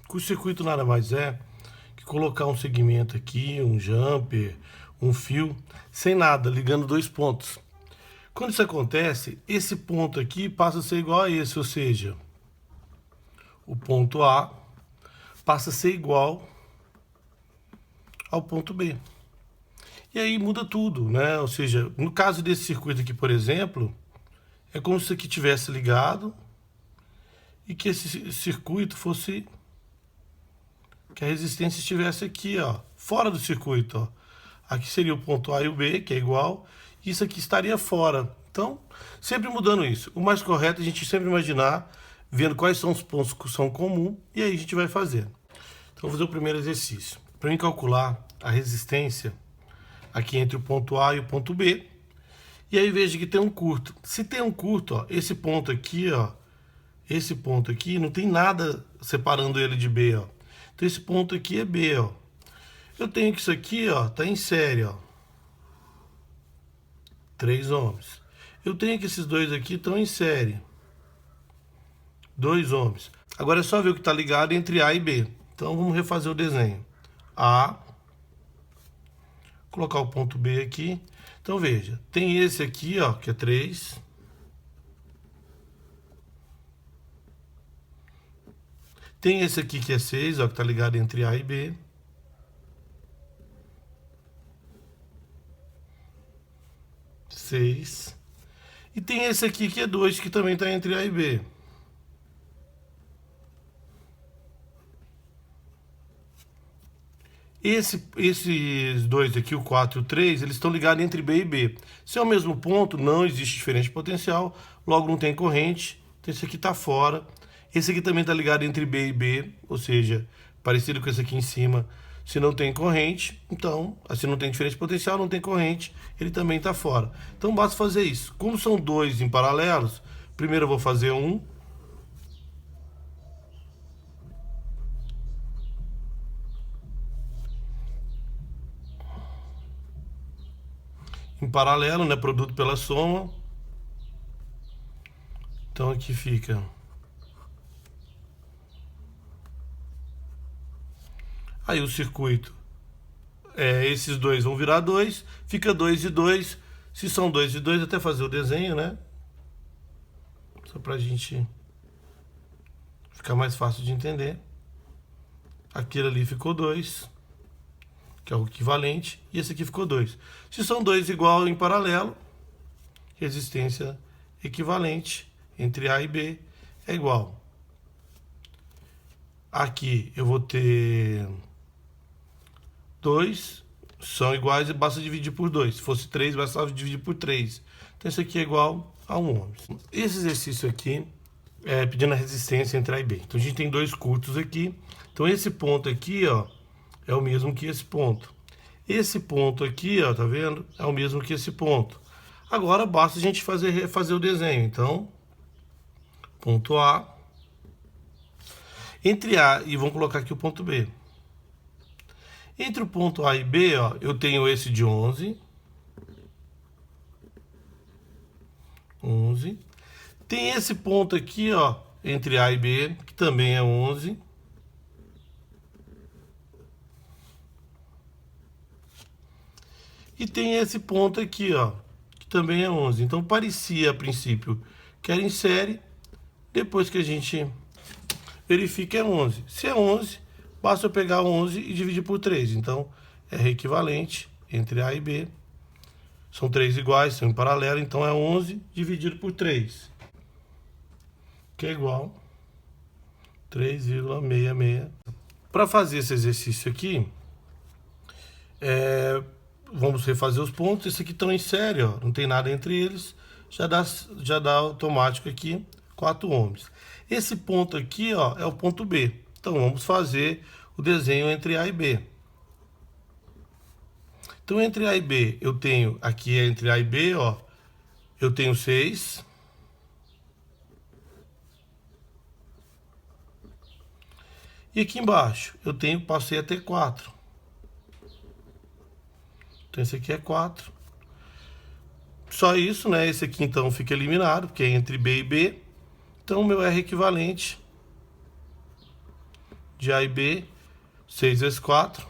Curto-circuito nada mais é que colocar um segmento aqui, um jumper, um fio, sem nada, ligando dois pontos. Quando isso acontece, esse ponto aqui passa a ser igual a esse, ou seja, o ponto A passa a ser igual ao ponto B. E aí muda tudo, né? Ou seja, no caso desse circuito aqui, por exemplo, é como se isso aqui tivesse ligado e que esse circuito fosse... que a resistência estivesse aqui, ó, fora do circuito, ó. Aqui seria o ponto A e o B, que é igual, e isso aqui estaria fora. Então, sempre mudando isso. O mais correto é a gente sempre imaginar, vendo quais são os pontos que são comuns, e aí a gente vai fazer. Então, vou fazer o primeiro exercício. Para mim calcular a resistência aqui entre o ponto A e o ponto B, e aí veja que tem um curto. Se tem um curto, ó, esse ponto aqui, ó, esse ponto aqui, não tem nada separando ele de B, ó. Então esse ponto aqui é B, ó. Eu tenho que isso aqui, ó, tá em série, ó. 3 ohms. Eu tenho que esses dois aqui estão em série. 2 ohms. Agora é só ver o que está ligado entre A e B. Então vamos refazer o desenho. A. Colocar o ponto B aqui. Então veja, tem esse aqui, ó, que é 3. Tem esse aqui que é 6, ó, que está ligado entre A e B. E tem esse aqui que é 2, que também está entre A e B. Esses dois aqui, o 4 e o 3, eles estão ligados entre B e B. Se é o mesmo ponto, não existe diferença de potencial, logo não tem corrente. Então esse aqui está fora. Esse aqui também está ligado entre B e B, ou seja, parecido com esse aqui em cima. Se não tem corrente, então, se não tem diferença de potencial, não tem corrente, ele também está fora. Então basta fazer isso. Como são dois em paralelos, primeiro eu vou fazer um. Em paralelo, né? Produto pela soma. Então aqui fica... Aí o circuito, esses dois vão virar 2, fica 2 e 2. Se são 2 e 2, até fazer o desenho, né? Só pra gente ficar mais fácil de entender. Aquele ali ficou 2, que é o equivalente, e esse aqui ficou 2. Se são dois igual em paralelo, resistência equivalente entre A e B é igual. Aqui eu vou ter... 2 são iguais e basta dividir por 2. Se fosse 3, basta dividir por 3. Então isso aqui é igual a 1 ohm. Esse exercício aqui é pedindo a resistência entre A e B. Então a gente tem dois curtos aqui. Então esse ponto aqui, ó, é o mesmo que esse ponto. Esse ponto aqui, ó, tá vendo? É o mesmo que esse ponto. Agora basta a gente fazer o desenho. Então, ponto A. Entre A e vamos colocar aqui o ponto B. Entre o ponto A e B, ó, eu tenho esse de 11. 11. Tem esse ponto aqui, ó, entre A e B, que também é 11. E tem esse ponto aqui, ó, que também é 11. Então parecia a princípio que era em série, depois que a gente verifica é 11. Se é 11, basta eu pegar 11 e dividir por 3. Então, é equivalente entre A e B. São 3 iguais, são em paralelo. Então, é 11 dividido por 3. Que é igual a 3,66. Para fazer esse exercício aqui, vamos refazer os pontos. Esses aqui estão em série, ó, não tem nada entre eles. Já dá automático aqui 4 ohms. Esse ponto aqui, ó, é o ponto B. Então, vamos fazer o desenho entre A e B. Então, entre A e B, eu tenho, aqui entre A e B, ó, eu tenho 6. E aqui embaixo, passei a ter 4. Então, esse aqui é 4. Só isso, né? Esse aqui, então, fica eliminado, porque é entre B e B. Então, o meu R equivalente de A e B, 6 vezes 4,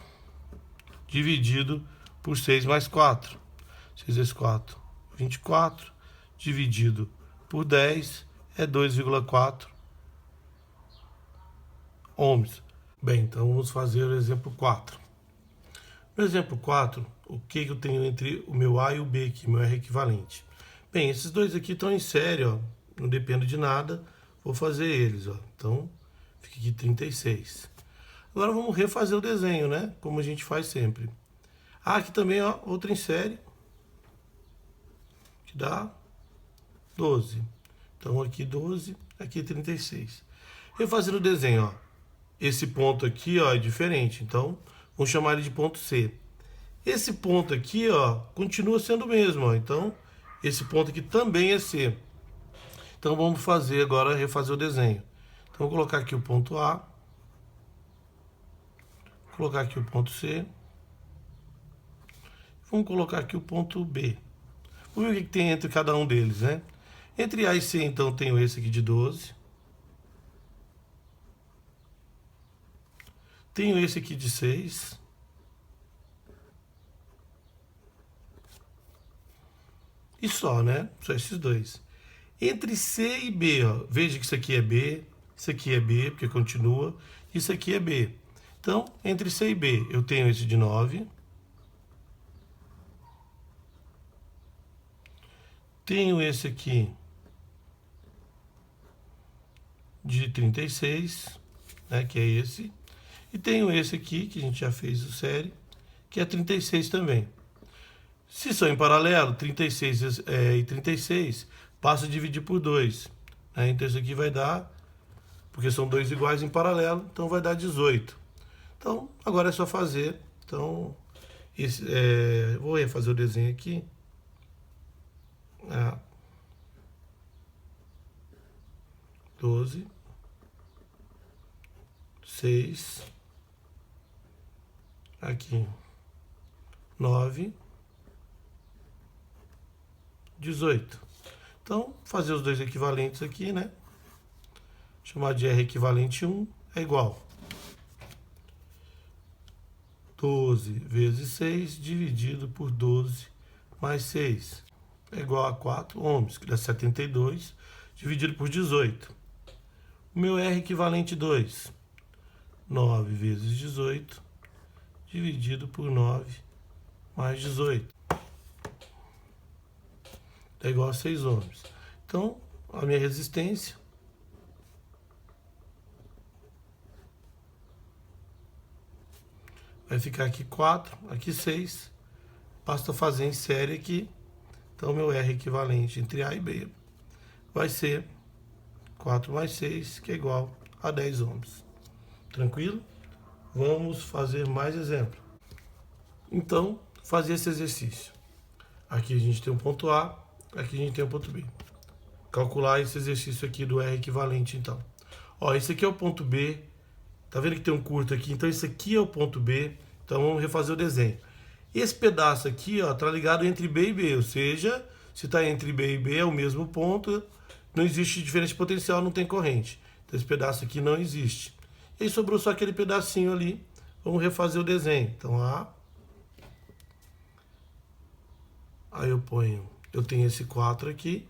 dividido por 6 mais 4. 6 vezes 4, 24, dividido por 10, é 2,4 ohms. Bem, então vamos fazer o exemplo 4. No exemplo 4, o que eu tenho entre o meu A e o B aqui, meu R equivalente? Bem, esses dois aqui estão em série, ó, não dependo de nada, vou fazer eles, ó. Então, fica aqui 36. Agora vamos refazer o desenho, né? Como a gente faz sempre. Ah, aqui também, ó, outra em série, que dá 12. Então, aqui 12, aqui 36. Refazendo o desenho, ó. Esse ponto aqui, ó, é diferente, então vamos chamar ele de ponto C. Esse ponto aqui, ó, continua sendo o mesmo, ó. Então, esse ponto aqui também é C. Então, vamos fazer agora, refazer o desenho. Então, vou colocar aqui o ponto A. Colocar aqui o ponto C. Vamos colocar aqui o ponto B. Vamos ver o que tem entre cada um deles, né? Entre A e C, então, tenho esse aqui de 12. Tenho esse aqui de 6. E só, né? Só esses dois. Entre C e B, ó, veja que isso aqui é B, isso aqui é B, porque continua, isso aqui é B. Então, entre C e B, eu tenho esse de 9. Tenho esse aqui de 36, né, que é esse. E tenho esse aqui, que a gente já fez o série, que é 36 também. Se são em paralelo, 36 e 36, passa a dividir por 2. Né? Então isso aqui vai dar, porque são dois iguais em paralelo, então vai dar 18. Então, agora é só fazer. Então, vou refazer o desenho aqui. 12, 6, aqui, 9, 18. Então, fazer os dois equivalentes aqui, né? Chamar de R equivalente 1 é igual 12 vezes 6 dividido por 12 mais 6 é igual a 4 ohms, que dá 72, dividido por 18. O meu R equivalente 2, 9 vezes 18, dividido por 9 mais 18. É igual a 6 ohms. Então, a minha resistência vai ficar aqui 4, aqui 6. Basta fazer em série aqui. Então, meu R equivalente entre A e B vai ser 4 mais 6, que é igual a 10 ohms. Tranquilo? Vamos fazer mais exemplo. Então, fazer esse exercício. Aqui a gente tem um ponto A, aqui a gente tem um ponto B. Calcular esse exercício aqui do R equivalente, então. Ó, esse aqui é o ponto B. Tá vendo que tem um curto aqui? Então, esse aqui é o ponto B. Então, vamos refazer o desenho. Esse pedaço aqui, ó, tá ligado entre B e B. Ou seja, se tá entre B e B, é o mesmo ponto. Não existe diferença de potencial, não tem corrente. Então, esse pedaço aqui não existe. E aí, sobrou só aquele pedacinho ali. Vamos refazer o desenho. Então, A. Aí eu tenho esse 4 aqui.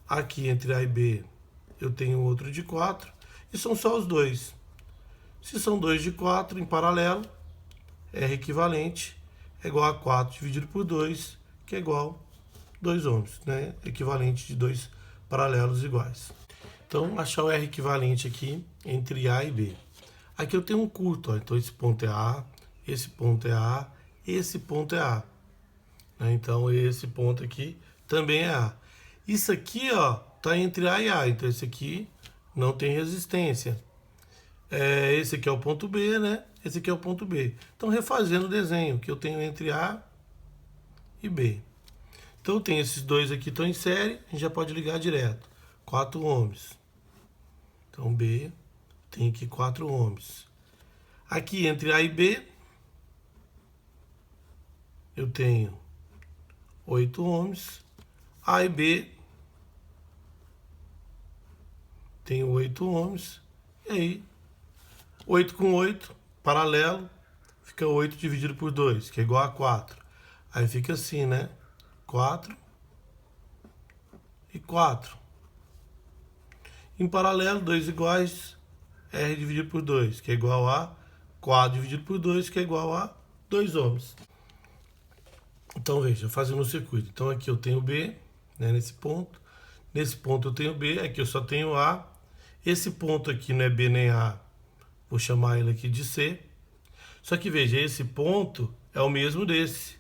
Aqui entre A e B, eu tenho outro de 4. E são só os dois. Se são dois de 4 em paralelo, R equivalente é igual a 4 dividido por 2, que é igual a 2 ohms, né? Equivalente de dois paralelos iguais. Então, achar o R equivalente aqui entre A e B. Aqui eu tenho um curto, ó. Então esse ponto é A, esse ponto é A, esse ponto é A. Então esse ponto aqui também é A. Isso aqui, ó, tá entre A e A. Então esse aqui não tem resistência. Esse aqui é o ponto B, né? Esse aqui é o ponto B. Então, refazendo o desenho que eu tenho entre A e B. Então, eu tenho esses dois aqui, estão em série, a gente já pode ligar direto. 4 ohms. Então, B tem aqui 4 ohms. Aqui, entre A e B, eu tenho 8 ohms. A e B, tenho 8 ohms. E aí, 8 com 8, paralelo, fica 8 dividido por 2, que é igual a 4. Aí fica assim, né? 4 e 4. Em paralelo, 2 iguais, R dividido por 2, que é igual a 4 dividido por 2, que é igual a 2 ohms. Então, veja, fazendo o circuito. Então, aqui eu tenho B, né, nesse ponto. Nesse ponto eu tenho B, aqui eu só tenho A. Esse ponto aqui não é B nem A, vou chamar ele aqui de C. Só que, veja, esse ponto é o mesmo desse,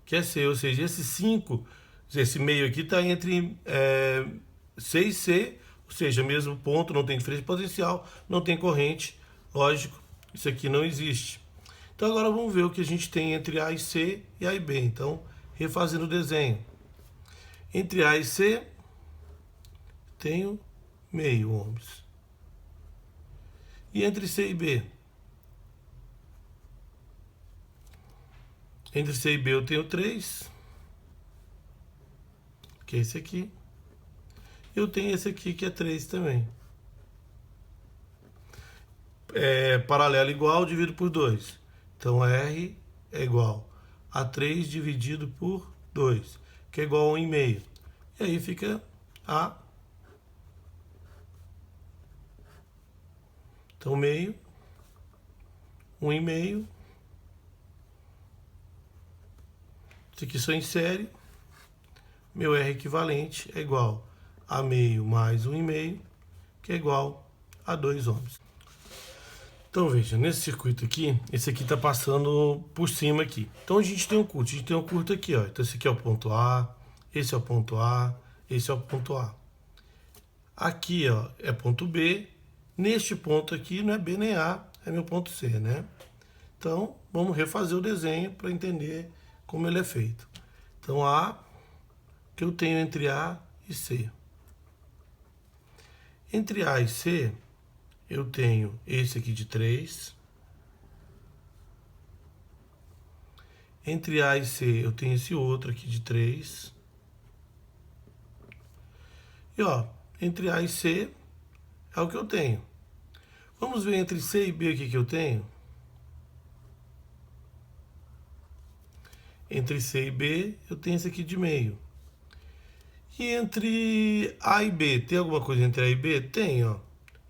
que é C. Ou seja, esse 5, esse meio aqui está entre C e C, ou seja, mesmo ponto, não tem diferença de potencial, não tem corrente. Lógico, isso aqui não existe. Então agora vamos ver o que a gente tem entre A e C e A e B. Então, refazendo o desenho. Entre A e C, tenho meio ohms. E entre C e B? Entre C e B eu tenho 3, que é esse aqui. Eu tenho esse aqui que é 3 também. Paralelo igual dividido por 2. Então, R é igual a 3 dividido por 2, que é igual a 1,5. E aí fica A. Então, meio, 1,5. Isso aqui só insere. Meu R equivalente é igual a meio mais 1,5, que é igual a 2 ohms. Então, veja, nesse circuito aqui, esse aqui está passando por cima aqui. Então, a gente tem um curto. A gente tem um curto aqui, ó. Então, esse aqui é o ponto A, esse é o ponto A, esse é o ponto A. Aqui, ó, é ponto B. Neste ponto aqui não é B nem A, é meu ponto C, né? Então, vamos refazer o desenho para entender como ele é feito. Então, A, que eu tenho entre A e C. Entre A e C, eu tenho esse aqui de 3. Entre A e C, eu tenho esse outro aqui de 3. E, ó, entre A e C é o que eu tenho. Vamos ver entre C e B o que eu tenho? Entre C e B, eu tenho esse aqui de meio. E entre A e B, tem alguma coisa entre A e B? Tem, ó.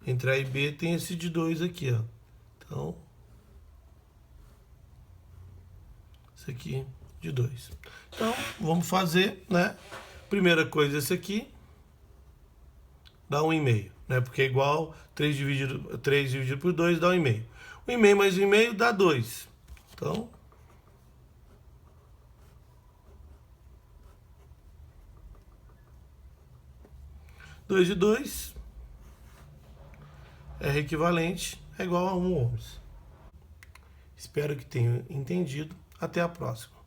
Entre A e B tem esse de 2 aqui, ó. Então, esse aqui de 2. Então, vamos fazer, né? Primeira coisa, esse aqui dá 1,5, né? Porque é igual 3 dividido por 2 dá 1,5. 1,5 mais 1,5 dá 2. Então, dois de 2, R equivalente é igual a 1 ohms. Espero que tenham entendido. Até a próxima.